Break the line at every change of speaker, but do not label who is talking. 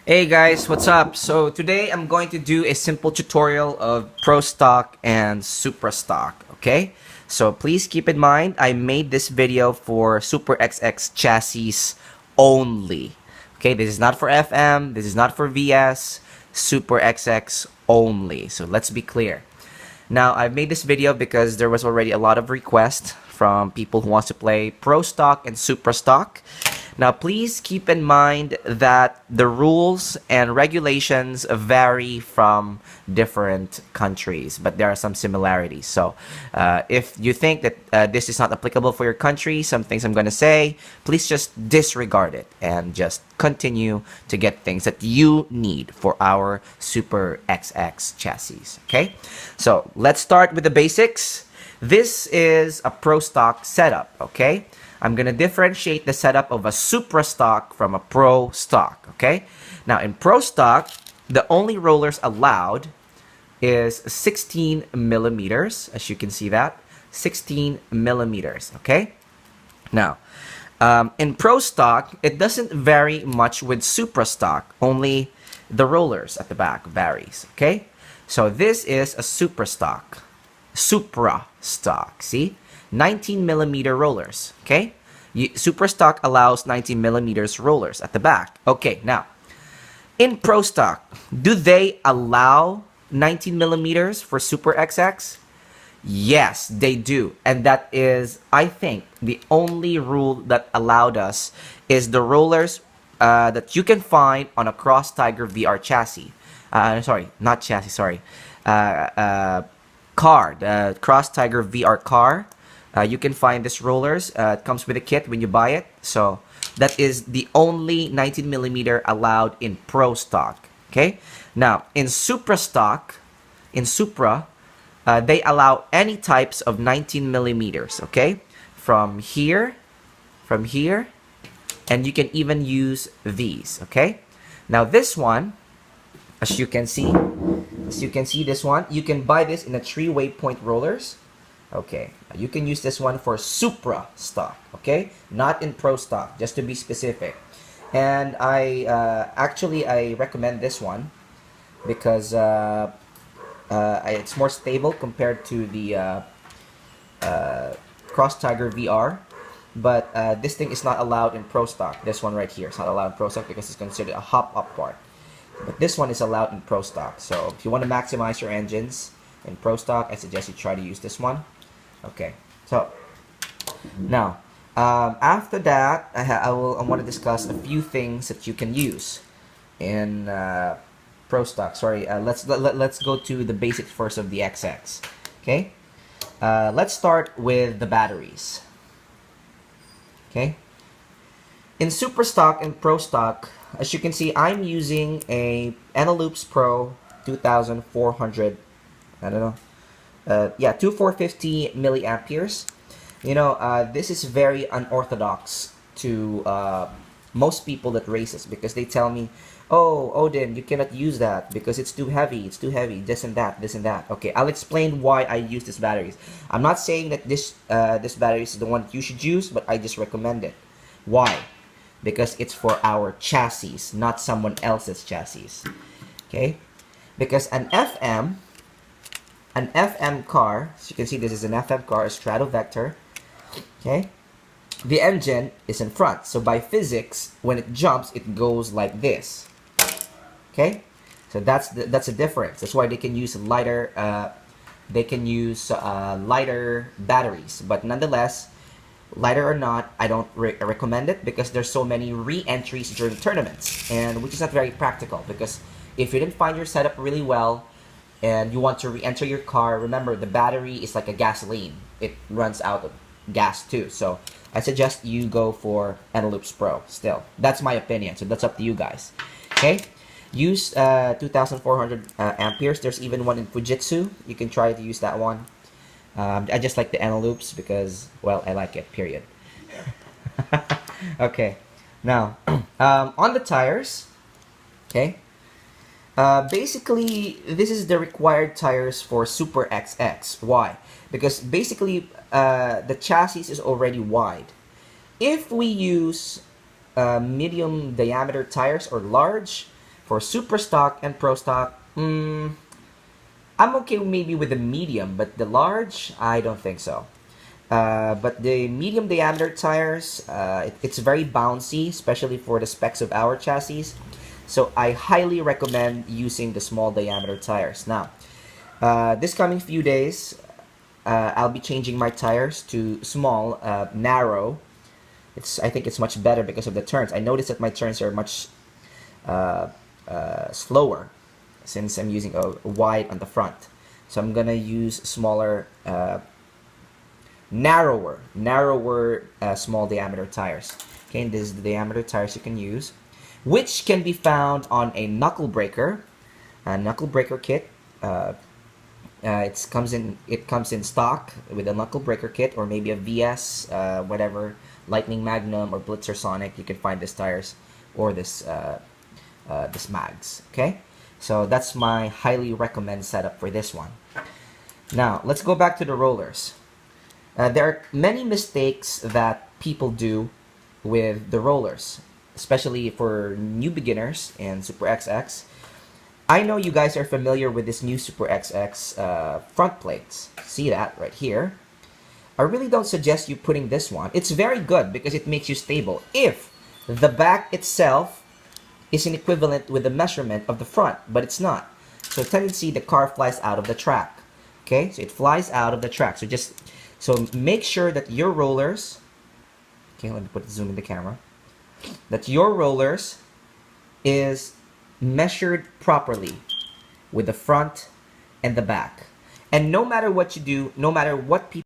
Hey guys, what's up? So today I'm going to do a simple tutorial of Prostock and Suprastock, okay? So please keep in mind, I made this video for superxx chassis only. Okay, this is not for FM, this is not for VS, superxx only. So let's be clear. Now, I've made this video because there was already a lot of requests from people who wants to play Prostock and Suprastock. Now, please keep in mind that the rules and regulations vary from different countries, but there are some similarities. So, if you think that this is not applicable for your country, some things I'm going to say, please just disregard it and just continue to get things that you need for our Super XX chassis. Okay, so let's start with the basics. This is a Pro Stock setup. Okay, I'm gonna differentiate the setup of a Supra stock from a Pro stock. Okay, now in Pro stock, the only rollers allowed is 16 millimeters, as you can see that 16 millimeters. Okay, now in Pro stock, it doesn't vary much with Supra stock, only the rollers at the back varies. Okay, so this is a Supra stock. See, 19 millimeter rollers. Okay, Supra stock allows 19 millimeters rollers at the back. Okay, now in Pro stock, do they allow 19 millimeters for Super XX? Yes, they do. And that is, I think, the only rule that allowed us is the rollers that you can find on a Cross Tiger VR chassis. Sorry, not chassis, sorry. Car, the Cross Tiger VR car. You can find this rollers. It comes with a kit when you buy it. So that is the only 19 millimeter allowed in Pro stock. Okay. Now in Supra stock, in Supra, they allow any types of 19 millimeters. Okay, from here, and you can even use these. Okay. Now this one, as you can see, this one, you can buy this in a 3-way point rollers. Okay, you can use this one for Supra stock, okay, not in Pro stock, just to be specific. And I recommend this one because it's more stable compared to the Cross Tiger VR. But this thing is not allowed in Pro stock. This one right here is not allowed in Pro stock because it's considered a hop-up part. But this one is allowed in Pro stock. So if you want to maximize your engines in Pro stock, I suggest you try to use this one. Okay, so now after that, I want to discuss a few things that you can use in Pro stock. Sorry, let's go to the basics first of the XX. Okay, let's start with the batteries. Okay, in Super stock and Pro stock, as you can see, I'm using a Eneloops Pro 2400. I don't know. 2450 milliamperes. You know, this is very unorthodox to most people that races because they tell me, oh, Odin, you cannot use that because it's too heavy, this and that, this and that. Okay, I'll explain why I use these batteries. I'm not saying that this battery is the one you should use, but I just recommend it. Why? Because it's for our chassis, not someone else's chassis. Okay, because an FM car, as you can see, this is an FM car, a Strato Vector. Okay, the engine is in front, so by physics, when it jumps, it goes like this. Okay, so that's a difference. That's why they can use lighter lighter batteries, but nonetheless, lighter or not, I don't recommend it because there's so many re-entries during tournaments, and which is not very practical because if you didn't find your setup really well and you want to re-enter your car, remember the battery is like a gasoline. It runs out of gas too. So I suggest you go for Eneloops Pro still. That's my opinion, so that's up to you guys. Okay, use 2400 amperes. There's even one in Fujitsu. You can try to use that one. I just like the Eneloops because, well, I like it, period. Okay, now on the tires. Okay, basically this is the required tires for Super XX. Why? Because basically the chassis is already wide. If we use medium diameter tires or large, For Suprastock and Prostock, I'm okay maybe with the medium, but the large, I don't think so. But the medium diameter tires, it's very bouncy, especially for the specs of our chassis. So I highly recommend using the small diameter tires. Now, this coming few days, I'll be changing my tires to small, narrow. I think it's much better because of the turns. I noticed that my turns are much slower since I'm using a wide on the front. So I'm gonna use smaller, narrower small diameter tires. Okay, and this is the diameter tires you can use, which can be found on a knuckle breaker kit. It comes in stock with a knuckle breaker kit, or maybe a VS, whatever, Lightning Magnum or Blitzer Sonic. You can find these tires or this mags. Okay, so that's my highly recommend setup for this one. Now let's go back to the rollers. There are many mistakes that people do with the rollers, especially for new beginners in superxx. I know you guys are familiar with this new superxx front plates. See that right here? I really don't suggest you putting this one. It's very good because it makes you stable if the back itself is an equivalent with the measurement of the front, but it's not. So tendency the car flies out of the track. Okay, so it flies out of the track. So make sure that your rollers, okay, let me zoom in the camera, that your rollers is measured properly with the front and the back. And no matter what you do, no matter what people